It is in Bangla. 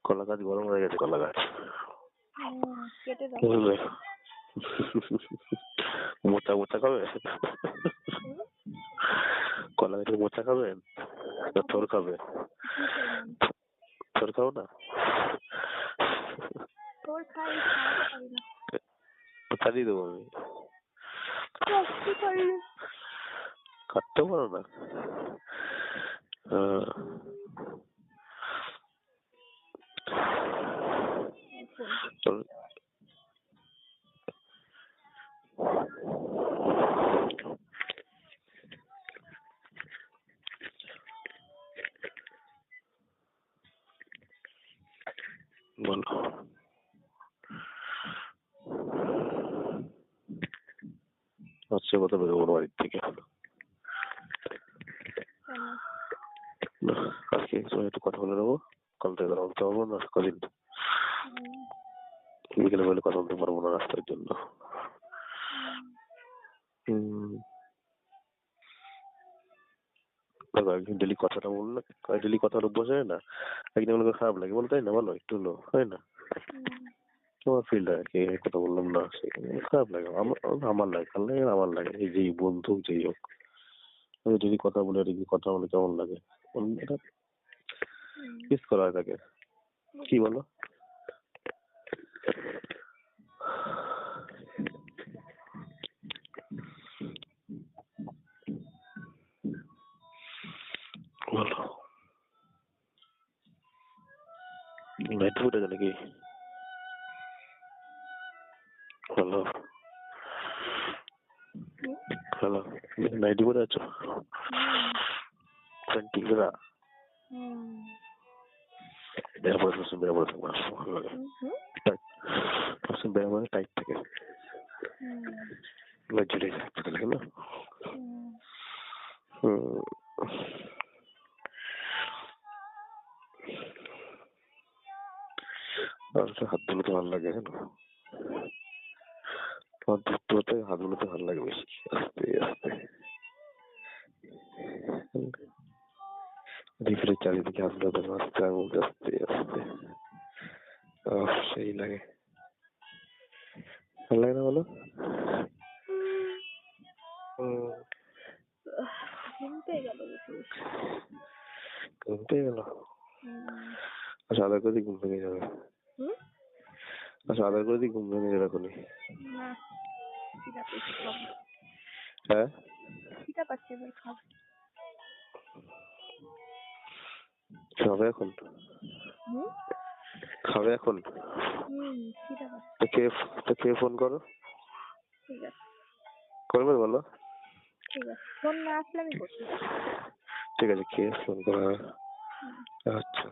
কলা গাছ গরম হয়ে গেছে, কলা গাছ কেটে দাও। বুঝলে? মোচা মোচা খাবে? কলা গাছের মোচা খাবেন না থোর খাবে? থোর খাও না? থোর খাই, পারি না। মোচা দিয়ে দেবো আমি। কাটতেও পারো না? বলো। আজকে কথা বেরোবো বাড়ির থেকে। আজকে একটু কথা বলে নেবো, কাল থেকে কথা বলতে পারবো না কদিন। বিকেলে বলে কথা বলতে পারবো না রাস্তার জন্য। একদিন ডেলি কথাটা বললে, ডেলি কথার অভ্যাস হয় না, একদিন বলে খারাপ লাগে, বলো তাই না? বলো একটু হলো হয় না? তোমার ফিল হয় কি কথা বললাম না, খারাপ লাগে। আমার লাগে, কাল লাগে, আমার লাগে। এই যেই বন্ধু যেই হোক, আমি ডেলি কথা বলে কথা বলে কেমন লাগে, এটা মিস করা হয় তাকে। কি বলো? বলো। লাইট ফুটে গেল নাকি? হ্যালো হ্যালো, নাইটি পরে আছো? প্যান্টি না? বেড়া পরে থাকো, বেড়া পরে থাকো, ভালো লাগে। বেড়া পরে টাইট থাকে, ঝুলে থাকতে লাগে না? হাত ধুলোতে ভালো লাগে, জানো? তোমার ধরতে হাত ধুলোতে ভালো লাগে বেশি, আস্তে আস্তে রিফ্রের চারিদিকে হাত ধুলোতে আস্তে আঙুল আস্তে আস্তে সেই লাগে। ভালো লাগে না বলো? ঘুমতে গেল, ঘুমতে গেল? আচ্ছা, আদার করে ঘুম ভেঙে যাবে। আচ্ছা, আদার করে ঘুম ভেঙে যাবে এখনই। হ্যাঁ, খাবে এখন? খাবে এখন? তো কে ফোন করো? করবে বলো? ফোন না আসলে আমি করছি। ঠিক আছে, কে ফোন করো? আচ্ছা।